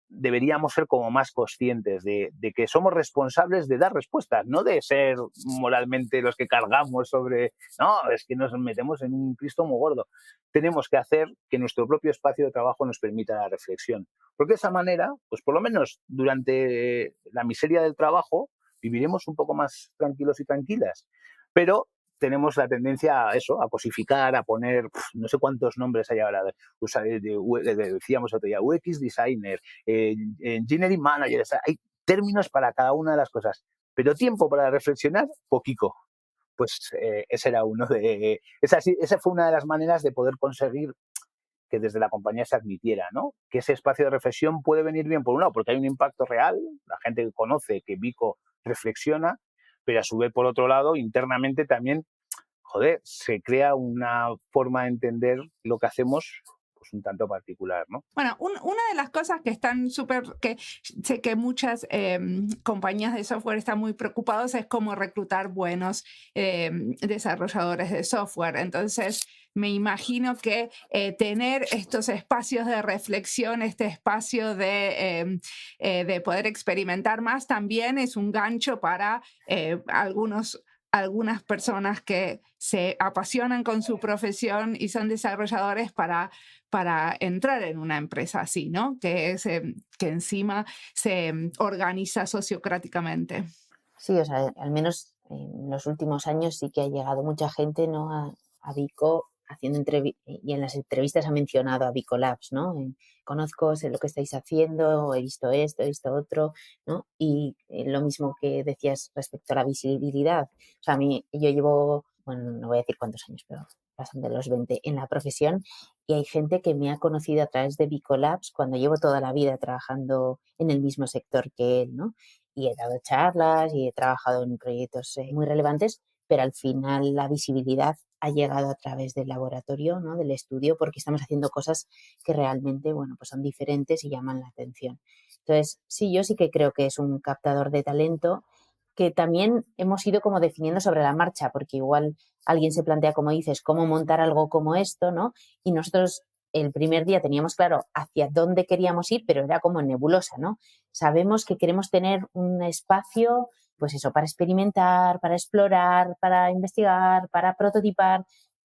deberíamos ser como más conscientes de que somos responsables de dar respuestas, no de ser moralmente los que cargamos sobre, no, es que nos metemos en un Cristo muy gordo. Tenemos que hacer que nuestro propio espacio de trabajo nos permita la reflexión. Porque de esa manera, pues por lo menos durante la miseria del trabajo, viviremos un poco más tranquilos y tranquilas. Pero tenemos la tendencia a eso, a cosificar, a poner, no sé cuántos nombres hay ahora, decíamos otro día, UX designer, engineering manager, o sea, hay términos para cada una de las cosas, pero tiempo para reflexionar, poquito. Pues ese era uno de... Esa fue una de las maneras de poder conseguir que desde la compañía se admitiera, ¿no? Que ese espacio de reflexión puede venir bien, por un lado, porque hay un impacto real, la gente conoce que Vico reflexiona, pero a su vez, por otro lado, internamente también, joder, se crea una forma de entender lo que hacemos pues un tanto particular, ¿no? Bueno, una de las cosas que están que sé que muchas compañías de software están muy preocupados es cómo reclutar buenos desarrolladores de software. Entonces, me imagino que tener estos espacios de reflexión, este espacio de poder experimentar más, también es un gancho para algunas personas que se apasionan con su profesión y son desarrolladores para entrar en una empresa así, ¿no? Que encima se organiza sociocráticamente. Sí, o sea, al menos en los últimos años sí que ha llegado mucha gente, ¿no?, a Vico haciendo y en las entrevistas ha mencionado a Vico Labs, ¿no? Conozco, sé lo que estáis haciendo, he visto esto, he visto otro, ¿no? Y lo mismo que decías respecto a la visibilidad. O sea, yo llevo, bueno, no voy a decir cuántos años, pero pasan de los 20 en la profesión, y hay gente que me ha conocido a través de Vico Labs cuando llevo toda la vida trabajando en el mismo sector que él, ¿no? Y he dado charlas y he trabajado en proyectos muy relevantes, pero al final la visibilidad ha llegado a través del laboratorio, ¿no?, del estudio, porque estamos haciendo cosas que realmente, bueno, pues son diferentes y llaman la atención. Entonces, sí, yo sí que creo que es un captador de talento que también hemos ido como definiendo sobre la marcha, porque igual alguien se plantea, como dices, cómo montar algo como esto, ¿no? Y nosotros el primer día teníamos claro hacia dónde queríamos ir, pero era como nebulosa, ¿no? Sabemos que queremos tener un espacio, pues eso, para experimentar, para explorar, para investigar, para prototipar,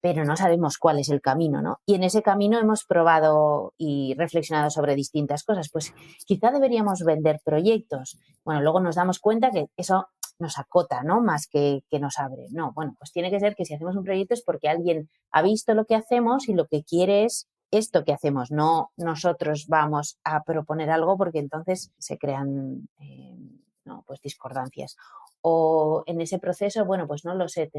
pero no sabemos cuál es el camino, ¿no? Y en ese camino hemos probado y reflexionado sobre distintas cosas. Pues quizá deberíamos vender proyectos. Bueno, luego nos damos cuenta que eso nos acota, ¿no?, más que nos abre. No, bueno, pues tiene que ser que si hacemos un proyecto es porque alguien ha visto lo que hacemos y lo que quiere es esto que hacemos, no nosotros vamos a proponer algo, porque entonces se crean no, pues discordancias. O en ese proceso, bueno, pues no lo sé,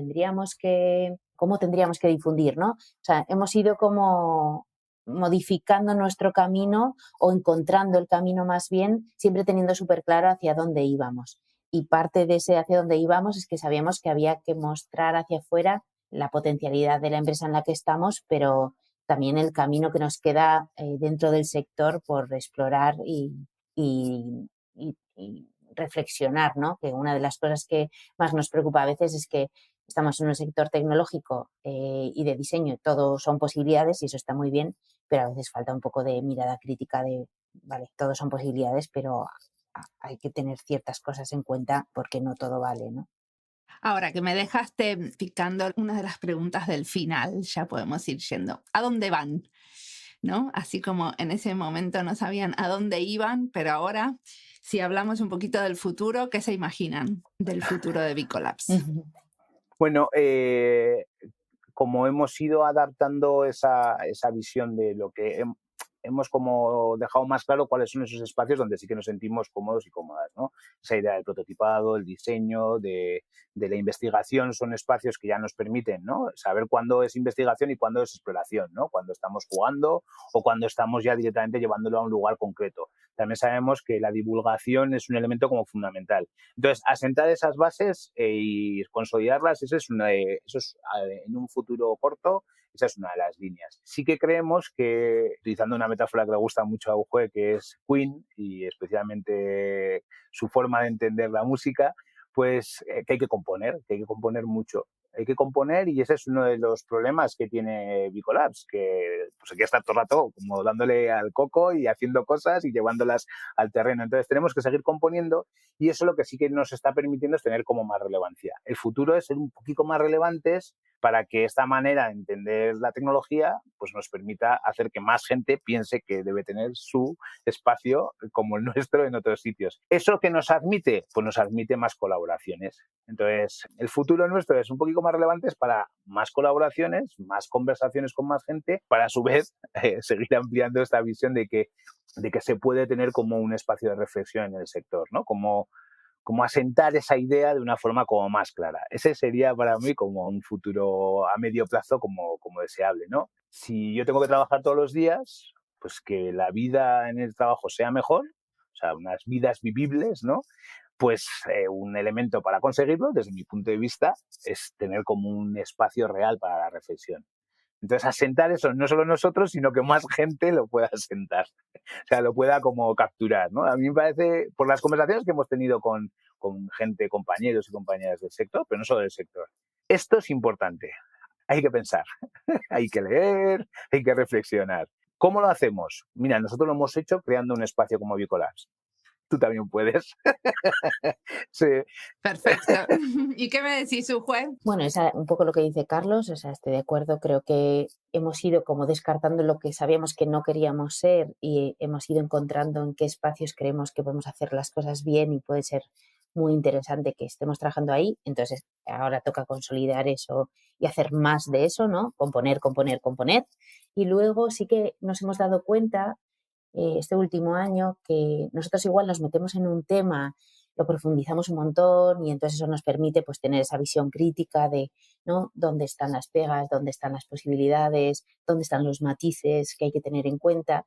¿cómo tendríamos que difundir, no? O sea, hemos ido como modificando nuestro camino o encontrando el camino más bien, siempre teniendo súper claro hacia dónde íbamos. Y parte de ese hacia dónde íbamos es que sabíamos que había que mostrar hacia afuera la potencialidad de la empresa en la que estamos, pero también el camino que nos queda dentro del sector por explorar y reflexionar, ¿no? Que una de las cosas que más nos preocupa a veces es que estamos en un sector tecnológico y de diseño, todo son posibilidades y eso está muy bien, pero a veces falta un poco de mirada crítica de, vale, todo son posibilidades, pero hay que tener ciertas cosas en cuenta porque no todo vale, ¿no? Ahora que me dejaste picando una de las preguntas del final, ya podemos ir yendo. ¿A dónde van? ¿No? Así como en ese momento no sabían a dónde iban, pero ahora, si hablamos un poquito del futuro, ¿qué se imaginan del futuro de Vico Labs? Bueno, como hemos ido adaptando esa visión de lo que hemos como dejado más claro cuáles son esos espacios donde sí que nos sentimos cómodos y cómodas, ¿no? Esa idea del prototipado, el diseño, de la investigación, son espacios que ya nos permiten, ¿no?, saber cuándo es investigación y cuándo es exploración, ¿no?, cuando estamos jugando o cuando estamos ya directamente llevándolo a un lugar concreto. También sabemos que la divulgación es un elemento como fundamental. Entonces, asentar esas bases y consolidarlas, eso es en un futuro corto, esa es una de las líneas. Sí que creemos que, utilizando una metáfora que le gusta mucho a Ujue, que es Queen, y especialmente su forma de entender la música, pues que hay que componer mucho. Hay que componer, y ese es uno de los problemas que tiene Vico Labs, que pues hay que estar todo el rato como dándole al coco y haciendo cosas y llevándolas al terreno. Entonces tenemos que seguir componiendo, y eso lo que sí que nos está permitiendo es tener como más relevancia. El futuro es ser un poquito más relevantes para que esta manera de entender la tecnología pues nos permita hacer que más gente piense que debe tener su espacio como el nuestro en otros sitios. ¿Eso que nos admite? Pues nos admite más colaboraciones. Entonces, el futuro nuestro es un poquito más relevantes para más colaboraciones, más conversaciones con más gente, para a su vez seguir ampliando esta visión de que se puede tener como un espacio de reflexión en el sector, ¿no? Como asentar esa idea de una forma como más clara. Ese sería para mí como un futuro a medio plazo como deseable, ¿no? Si yo tengo que trabajar todos los días, pues que la vida en el trabajo sea mejor, o sea, unas vidas vivibles, ¿no? Pues un elemento para conseguirlo, desde mi punto de vista, es tener como un espacio real para la reflexión. Entonces, asentar eso no solo nosotros, sino que más gente lo pueda asentar, o sea, lo pueda como capturar, ¿no? A mí me parece, por las conversaciones que hemos tenido con gente, compañeros y compañeras del sector, pero no solo del sector, esto es importante. Hay que pensar, hay que leer, hay que reflexionar. ¿Cómo lo hacemos? Mira, nosotros lo hemos hecho creando un espacio como Bicolabs. Tú también puedes. Sí. Perfecto. ¿Y qué me decís, Ujue? Bueno, es un poco lo que dice Carlos, o sea, estoy de acuerdo. Creo que hemos ido como descartando lo que sabíamos que no queríamos ser y hemos ido encontrando en qué espacios creemos que podemos hacer las cosas bien y puede ser muy interesante que estemos trabajando ahí. Entonces, ahora toca consolidar eso y hacer más de eso, ¿no? Componer, componer, componer. Y luego sí que nos hemos dado cuenta este último año que nosotros igual nos metemos en un tema, lo profundizamos un montón y entonces eso nos permite pues tener esa visión crítica de, ¿no?, dónde están las pegas, dónde están las posibilidades, dónde están los matices que hay que tener en cuenta.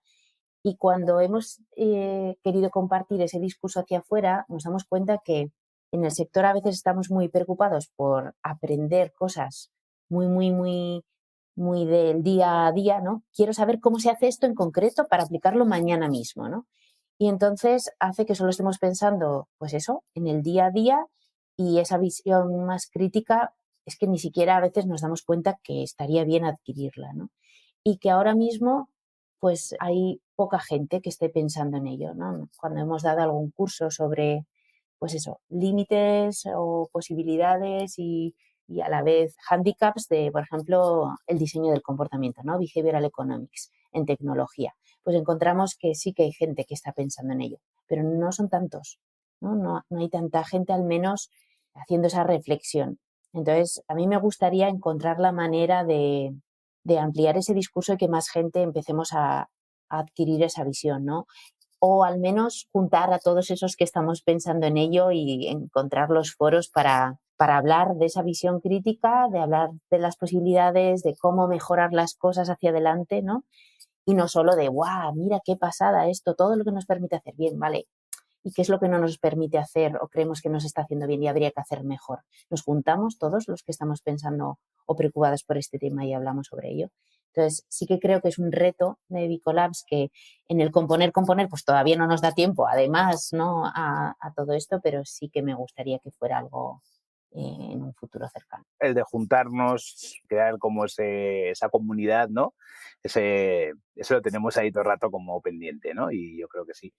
Y cuando hemos querido compartir ese discurso hacia afuera, nos damos cuenta que en el sector a veces estamos muy preocupados por aprender cosas muy, muy, muy, muy del día a día, ¿no? Quiero saber cómo se hace esto en concreto para aplicarlo mañana mismo, ¿no? Y entonces hace que solo estemos pensando, pues eso, en el día a día, y esa visión más crítica es que ni siquiera a veces nos damos cuenta que estaría bien adquirirla, ¿no? Y que ahora mismo pues hay poca gente que esté pensando en ello, ¿no? Cuando hemos dado algún curso sobre, pues eso, límites o posibilidades y a la vez handicaps de, por ejemplo, el diseño del comportamiento, ¿no? Behavioral Economics en tecnología. Pues encontramos que sí que hay gente que está pensando en ello, pero no son tantos, ¿no? No hay tanta gente al menos haciendo esa reflexión. Entonces, a mí me gustaría encontrar la manera de ampliar ese discurso y que más gente empecemos a adquirir esa visión, ¿no? O al menos juntar a todos esos que estamos pensando en ello y encontrar los foros para hablar de esa visión crítica, de hablar de las posibilidades, de cómo mejorar las cosas hacia adelante, ¿no? Y no solo de, ¡guau! Mira qué pasada esto, todo lo que nos permite hacer bien, ¿vale? ¿Y qué es lo que no nos permite hacer o creemos que nos está haciendo bien y habría que hacer mejor? Nos juntamos todos los que estamos pensando o preocupados por este tema y hablamos sobre ello. Entonces, sí que creo que es un reto de Bicolabs que en el componer, pues todavía no nos da tiempo, además, ¿no?, a todo esto, pero sí que me gustaría que fuera algo en un futuro cercano. El de juntarnos, crear como esa comunidad, ¿no? Eso lo tenemos ahí todo el rato como pendiente, ¿no? Y yo creo que sí.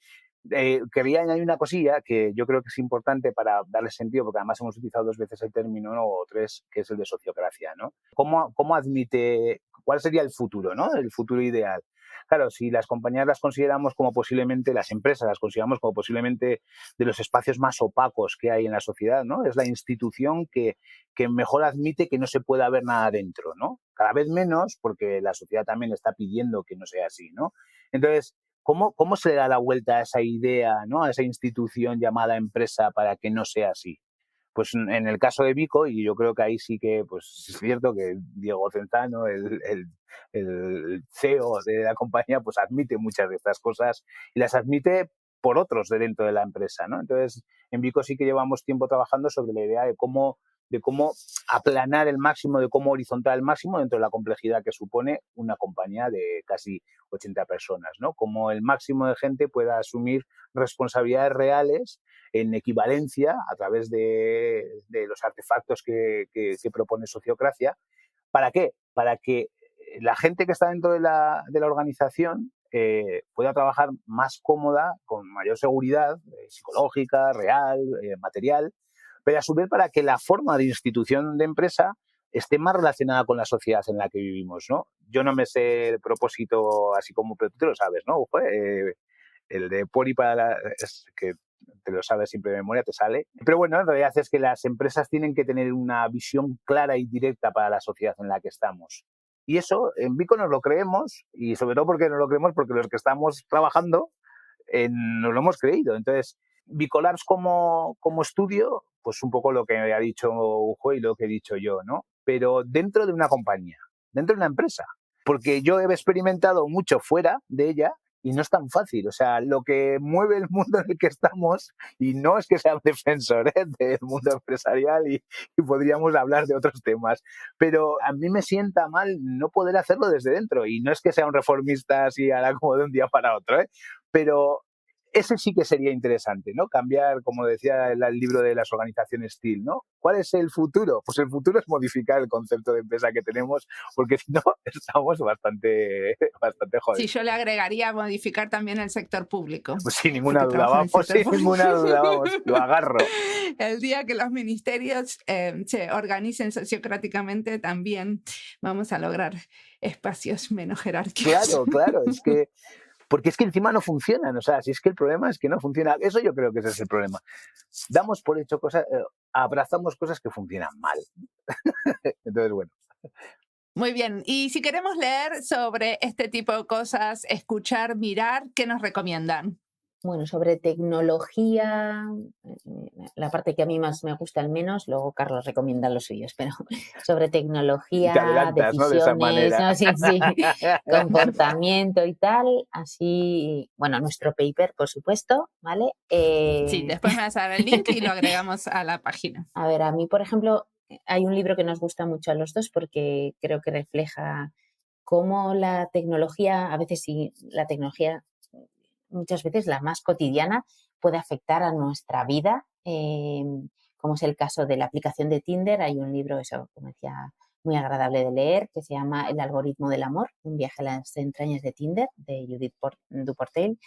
Quería añadir una cosilla que yo creo que es importante para darle sentido, porque además hemos utilizado 2 veces el término, ¿no?, o 3, que es el de sociocracia, ¿no? ¿Cómo admite, cuál sería el futuro, ¿no? El futuro ideal. Claro, si las compañías las consideramos como posiblemente, las empresas las consideramos como posiblemente de los espacios más opacos que hay en la sociedad, ¿no? Es la institución que mejor admite que no se pueda ver nada dentro, ¿no? Cada vez menos, porque la sociedad también está pidiendo que no sea así, ¿no? Entonces, ¿cómo se le da la vuelta a esa idea, ¿no?, a esa institución llamada empresa para que no sea así? Pues en el caso de Vico, y yo creo que ahí sí que, pues es cierto que Diego Cenzano, el CEO de la compañía, pues admite muchas de estas cosas y las admite por otros de dentro de la empresa, ¿no? Entonces, en Vico sí que llevamos tiempo trabajando sobre la idea de cómo aplanar el máximo, de cómo horizontar el máximo dentro de la complejidad que supone una compañía de casi 80 personas, ¿no? Cómo el máximo de gente pueda asumir responsabilidades reales en equivalencia a través de los artefactos que propone Sociocracia. ¿Para qué? Para que la gente que está dentro de la organización pueda trabajar más cómoda, con mayor seguridad psicológica, real, material, pero a su vez para que la forma de institución de empresa esté más relacionada con la sociedad en la que vivimos, ¿no? Yo no me sé el propósito así como, pero tú te lo sabes, ¿no? El de Pori es que te lo sabes siempre de memoria, te sale. Pero bueno, en realidad es que las empresas tienen que tener una visión clara y directa para la sociedad en la que estamos. Y eso en Vico nos lo creemos, y sobre todo porque nos lo creemos porque los que estamos trabajando nos lo hemos creído. Entonces, Bicolabs como estudio, pues un poco lo que ha dicho Ujo y lo que he dicho yo, ¿no? Pero dentro de una compañía, dentro de una empresa. Porque yo he experimentado mucho fuera de ella Y no es tan fácil. O sea, lo que mueve el mundo en el que estamos, y no es que sea un defensor del mundo empresarial y podríamos hablar de otros temas, pero a mí me sienta mal no poder hacerlo desde dentro. Y no es que sea un reformista así ahora como de un día para otro, pero ese sí que sería interesante, ¿no? Cambiar, como decía el libro de las organizaciones TIL, ¿no? ¿Cuál es el futuro? Pues el futuro es modificar el concepto de empresa que tenemos, porque si no, estamos bastante jodidos. Sí, yo le agregaría modificar también el sector público. Pues sin ninguna duda, vamos, lo agarro. El día que los ministerios se organicen sociocráticamente, también vamos a lograr espacios menos jerárquicos. Claro, es que porque es que encima no funcionan, o sea, si es que el problema es que no funciona, eso yo creo que ese es el problema. Damos por hecho cosas, abrazamos cosas que funcionan mal. Entonces, bueno. Muy bien, y si queremos leer sobre este tipo de cosas, escuchar, mirar, ¿qué nos recomiendan? Bueno, sobre tecnología, la parte que a mí más me gusta al menos, luego Carlos recomienda los suyos, pero sobre tecnología, decisiones, ¿no? Sí, comportamiento y tal, así, bueno, nuestro paper, por supuesto, ¿vale? Sí, después me vas a dar el link y lo agregamos a la página. A ver, a mí, por ejemplo, hay un libro que nos gusta mucho a los dos porque creo que refleja cómo la tecnología, a veces sí, la tecnología muchas veces la más cotidiana, puede afectar a nuestra vida, como es el caso de la aplicación de Tinder. Hay un libro, eso, como decía, muy agradable de leer, que se llama El algoritmo del amor, un viaje a las entrañas de Tinder, de Judith Duportail,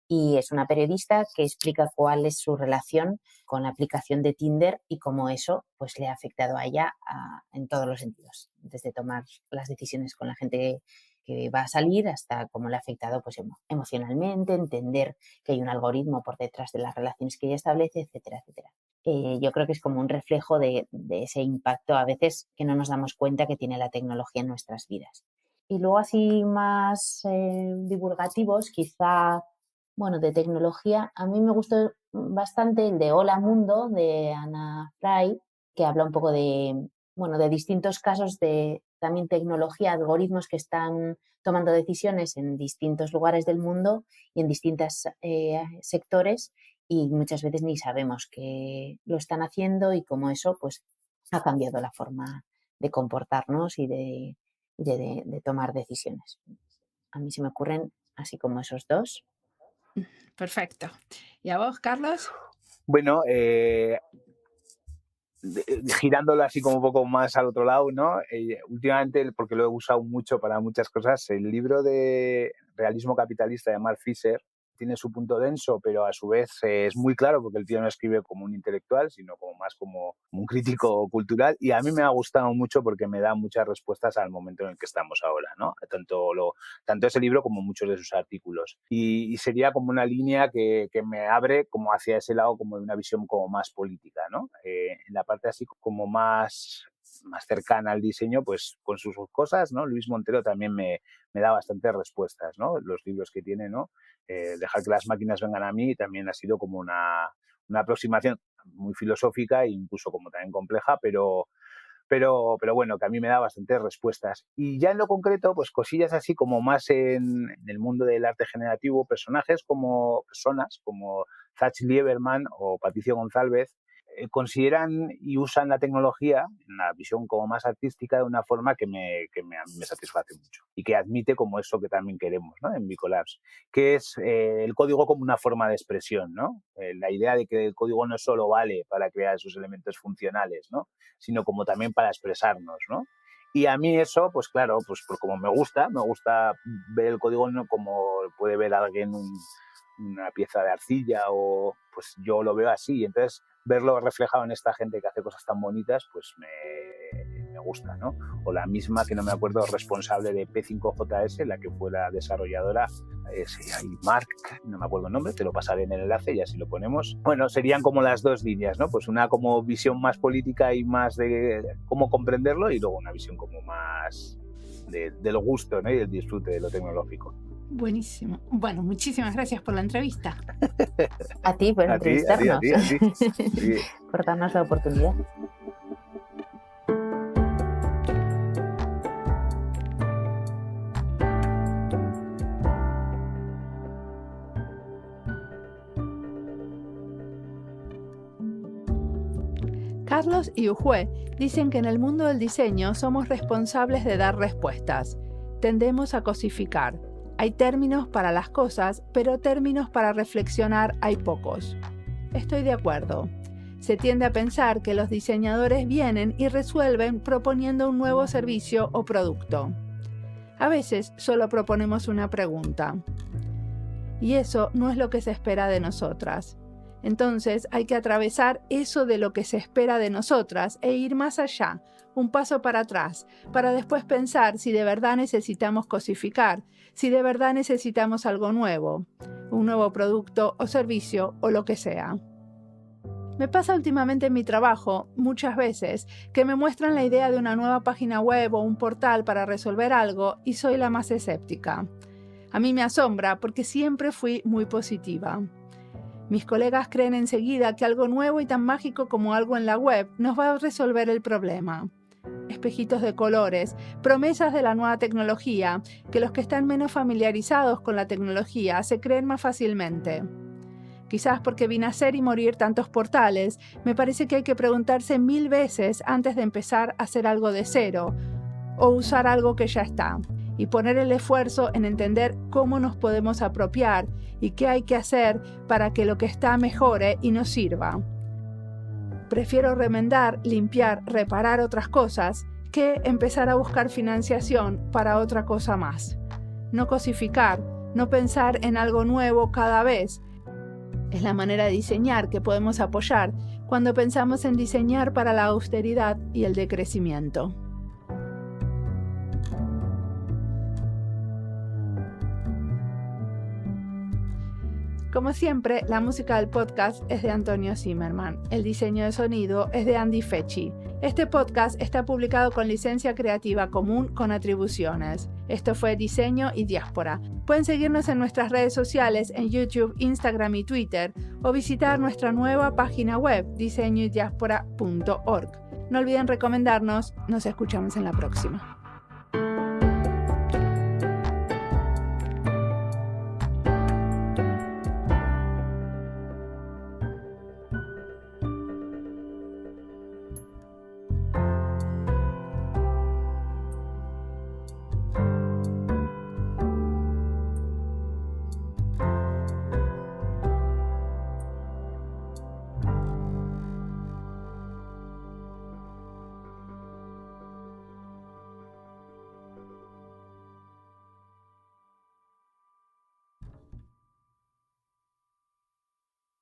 y es una periodista que explica cuál es su relación con la aplicación de Tinder y cómo eso pues, le ha afectado a ella en todos los sentidos, desde tomar las decisiones con la gente que va a salir hasta cómo le ha afectado pues, emocionalmente, entender que hay un algoritmo por detrás de las relaciones que ella establece, etcétera, etcétera. Yo creo que es como un reflejo de ese impacto a veces que no nos damos cuenta que tiene la tecnología en nuestras vidas. Y luego así más divulgativos, quizá, bueno, de tecnología, a mí me gustó bastante el de Hola Mundo, de Anna Fry, que habla un poco de distintos casos de también tecnología, algoritmos que están tomando decisiones en distintos lugares del mundo y en distintos sectores, y muchas veces ni sabemos que lo están haciendo y cómo eso pues ha cambiado la forma de comportarnos y de tomar decisiones. A mí se me ocurren así como esos dos. Perfecto. ¿Y a vos, Carlos? Bueno, girándolo así como un poco más al otro lado, ¿no? Últimamente, porque lo he usado mucho para muchas cosas, el libro de Realismo Capitalista de Mark Fisher tiene su punto denso, pero a su vez es muy claro, porque el tío no escribe como un intelectual, sino como más como un crítico cultural, y a mí me ha gustado mucho porque me da muchas respuestas al momento en el que estamos ahora, ¿no? Tanto ese libro como muchos de sus artículos. Y sería como una línea que me abre como hacia ese lado, como de una visión como más política, ¿no? En la parte así como más cercana al diseño, pues con sus cosas, ¿no? Luis Montero también me da bastantes respuestas, ¿no? Los libros que tiene, ¿no? Dejar que las máquinas vengan a mí también ha sido como una aproximación muy filosófica e incluso como también compleja, pero bueno, que a mí me da bastantes respuestas. Y ya en lo concreto, pues cosillas así como más en el mundo del arte generativo, personas como Zach Lieberman o Patricio González, consideran y usan la tecnología, en la visión como más artística, de una forma que a mí me satisface mucho y que admite como eso que también queremos, ¿no? En Bicolabs, que es el código como una forma de expresión, ¿no? La idea de que el código no solo vale para crear esos elementos funcionales, ¿no? Sino como también para expresarnos, ¿no? Y a mí eso, pues claro, pues como me gusta ver el código no como puede ver alguien una pieza de arcilla, o pues yo lo veo así. Entonces, verlo reflejado en esta gente que hace cosas tan bonitas, pues me gusta, ¿no? O la misma, que no me acuerdo, responsable de P5JS, la que fue la desarrolladora, Mark, no me acuerdo el nombre, te lo pasaré en el enlace y así lo ponemos. Bueno, serían como las dos líneas, ¿no? Pues una como visión más política y más de cómo comprenderlo, y luego una visión como más del gusto, ¿no? Y del disfrute de lo tecnológico. Buenísimo. Bueno, muchísimas gracias por la entrevista. A ti por entrevistarnos. A ti. Sí. Por darnos la oportunidad. Carlos y Ujue dicen que en el mundo del diseño somos responsables de dar respuestas. Tendemos a cosificar. Hay términos para las cosas, pero términos para reflexionar hay pocos. Estoy de acuerdo. Se tiende a pensar que los diseñadores vienen y resuelven proponiendo un nuevo servicio o producto. A veces solo proponemos una pregunta. Y eso no es lo que se espera de nosotras. Entonces hay que atravesar eso de lo que se espera de nosotras e ir más allá, un paso para atrás, para después pensar si de verdad necesitamos cosificar, si de verdad necesitamos algo nuevo, un nuevo producto o servicio o lo que sea. Me pasa últimamente en mi trabajo, muchas veces, que me muestran la idea de una nueva página web o un portal para resolver algo y soy la más escéptica. A mí me asombra porque siempre fui muy positiva. Mis colegas creen enseguida que algo nuevo y tan mágico como algo en la web nos va a resolver el problema. Espejitos de colores, promesas de la nueva tecnología, que los que están menos familiarizados con la tecnología se creen más fácilmente. Quizás porque vi nacer y morir tantos portales, me parece que hay que preguntarse 1000 veces antes de empezar a hacer algo de cero o usar algo que ya está, y poner el esfuerzo en entender cómo nos podemos apropiar y qué hay que hacer para que lo que está mejore y nos sirva. Prefiero remendar, limpiar, reparar otras cosas que empezar a buscar financiación para otra cosa más. No cosificar, no pensar en algo nuevo cada vez. Es la manera de diseñar que podemos apoyar cuando pensamos en diseñar para la austeridad y el decrecimiento. Como siempre, la música del podcast es de Antonio Zimmerman. El diseño de sonido es de Andy Fechi. Este podcast está publicado con licencia creativa común con atribuciones. Esto fue Diseño y Diáspora. Pueden seguirnos en nuestras redes sociales en YouTube, Instagram y Twitter o visitar nuestra nueva página web diseñoydiaspora.org. No olviden recomendarnos. Nos escuchamos en la próxima.